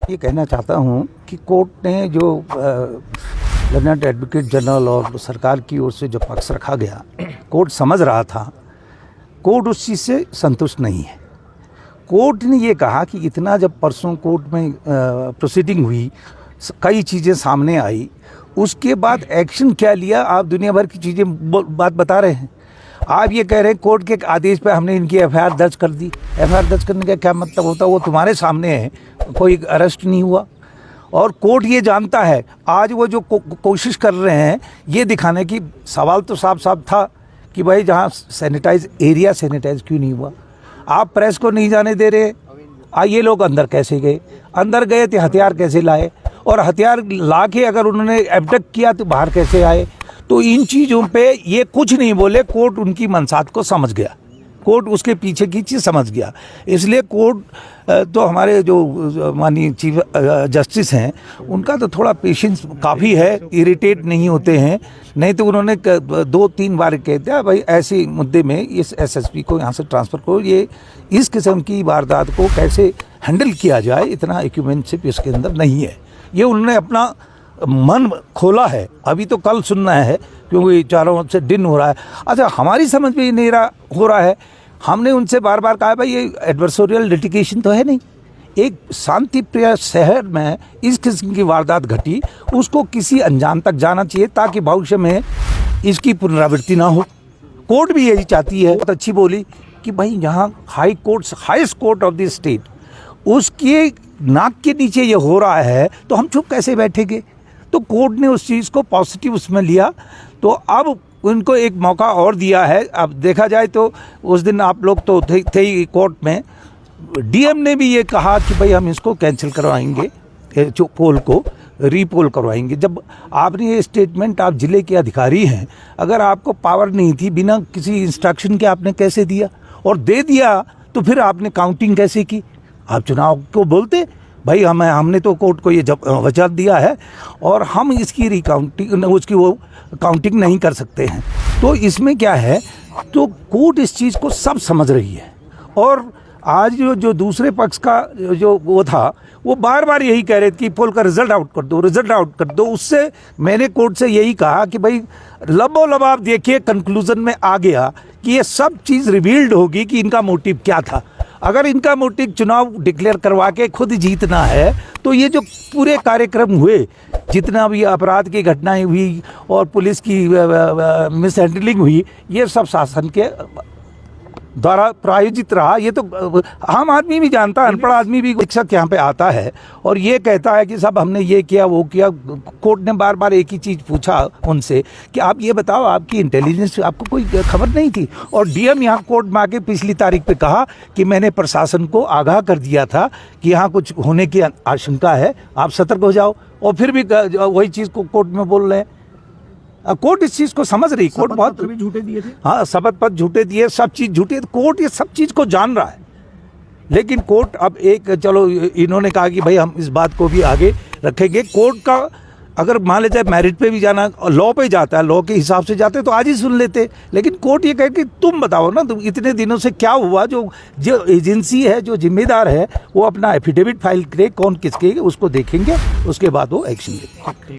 ये कहना चाहता हूँ कि कोर्ट ने जो लर्नेड एडवोकेट जनरल और सरकार की ओर से जो पक्ष रखा गया, कोर्ट समझ रहा था, कोर्ट उस चीज़ से संतुष्ट नहीं है। कोर्ट ने ये कहा कि इतना जब परसों कोर्ट में प्रोसीडिंग हुई, कई चीज़ें सामने आई, उसके बाद एक्शन क्या लिया, आप दुनिया भर की चीज़ें बात बता रहे हैं। आप ये कह रहे हैं कोर्ट के आदेश पे हमने इनकी एफआईआर दर्ज कर दी। एफआईआर दर्ज करने का क्या मतलब होता है? वो तुम्हारे सामने है, कोई अरेस्ट नहीं हुआ। और कोर्ट ये जानता है, आज वो जो कोशिश कर रहे हैं ये दिखाने की, सवाल तो साफ साफ था कि भाई जहाँ सैनिटाइज एरिया सैनिटाइज क्यों नहीं हुआ, आप प्रेस को नहीं जाने दे रहे। ये लोग अंदर कैसे गए? अंदर गए तो हथियार कैसे लाए? और हथियार ला के अगर उन्होंने एबडक्ट किया तो बाहर कैसे आए? तो इन चीज़ों पे ये कुछ नहीं बोले। कोर्ट उनकी मंसात को समझ गया, कोर्ट उसके पीछे की चीज़ समझ गया। इसलिए कोर्ट तो हमारे जो माननीय चीफ जस्टिस हैं, उनका तो थोड़ा पेशेंस काफ़ी है, इरिटेट नहीं होते हैं। नहीं तो उन्होंने 2-3 बार कह दिया भाई ऐसे मुद्दे में इस एसएसपी को यहाँ से ट्रांसफ़र करो, ये इस किस्म की वारदात को कैसे हैंडल किया जाए, इतना एक्यूमेंटशिप इसके अंदर नहीं है। ये उन्होंने अपना मन खोला है। अभी तो कल सुनना है क्योंकि चारों ओर से दिन हो रहा है। अच्छा, हमारी समझ में नहीं हो रहा है। हमने उनसे बार बार कहा भाई ये एडवर्सोरियल लिटिगेशन तो है नहीं। एक शांति प्रिय शहर में इस किस्म की वारदात घटी, उसको किसी अंजाम तक जाना चाहिए ताकि भविष्य में इसकी पुनरावृत्ति ना हो। कोर्ट भी यही चाहती है। बहुत अच्छी बोली कि भाई यहाँ high court, highest court of the state, उसके नाक के नीचे ये हो रहा है तो हम चुप कैसे बैठेंगे? तो कोर्ट ने उस चीज़ को पॉजिटिव उसमें लिया। तो अब उनको एक मौका और दिया है। अब देखा जाए तो उस दिन आप लोग तो थे ही कोर्ट में, डीएम ने भी ये कहा कि भाई हम इसको कैंसिल करवाएंगे, जो पोल को रीपोल करवाएंगे। जब आपने ये स्टेटमेंट, आप जिले के अधिकारी हैं, अगर आपको पावर नहीं थी, बिना किसी इंस्ट्रक्शन के आपने कैसे दिया? और दे दिया तो फिर आपने काउंटिंग कैसे की? आप चुनाव को बोलते भाई हमने तो कोर्ट को ये वजह दिया है और हम इसकी रिकाउंटिंग, उसकी वो काउंटिंग नहीं कर सकते हैं। तो इसमें क्या है, तो कोर्ट इस चीज़ को सब समझ रही है। और आज जो दूसरे पक्ष का जो वो था, वो बार बार यही कह रहे थे कि पोल का रिजल्ट आउट कर दो, रिजल्ट आउट कर दो। उससे मैंने कोर्ट से यही कहा कि भाई लबोलब आप देखिए, कंक्लूजन में आ गया कि ये सब चीज़ रिवील्ड होगी कि इनका मोटिव क्या था। अगर इनका मोटिव चुनाव डिक्लेयर करवा के खुद जीतना है तो ये जो पूरे कार्यक्रम हुए, जितना भी अपराध की घटनाएं हुई और पुलिस की मिसहैंडलिंग हुई, ये सब शासन के द्वारा प्रायोजित रहा। ये तो आम आदमी भी जानता है, अनपढ़ आदमी भी शिक्षक यहाँ पे आता है और ये कहता है कि सब हमने ये किया वो किया। कोर्ट ने बार बार एक ही चीज़ पूछा उनसे कि आप ये बताओ, आपकी इंटेलिजेंस, आपको कोई खबर नहीं थी? और डीएम यहाँ कोर्ट में आके पिछली तारीख पे कहा कि मैंने प्रशासन को आगाह कर दिया था कि यहाँ कुछ होने की आशंका है, आप सतर्क हो जाओ। और फिर भी वही चीज़ को कोर्ट में बोल रहे हैं। कोर्ट इस चीज़ को समझ रही। कोर्ट बहुत झूठे दिए थे। हाँ, शपथ पत्र झूठे दिए, सब चीज़ झूठी है। कोर्ट ये सब चीज़ को जान रहा है। लेकिन कोर्ट अब एक, चलो इन्होंने कहा कि भाई हम इस बात को भी आगे रखेंगे। कोर्ट का अगर मान लेते हैं मेरिट पे भी जाना, लॉ पे जाता है, लॉ के हिसाब से जाते तो आज ही सुन लेते। लेकिन कोर्ट ये कहे कि तुम बताओ ना, तुम इतने दिनों से क्या हुआ? जो एजेंसी है, जो जिम्मेदार है, वो अपना एफिडेविट फाइल करे, कौन किसके, उसको देखेंगे, उसके बाद वो एक्शन लेंगे।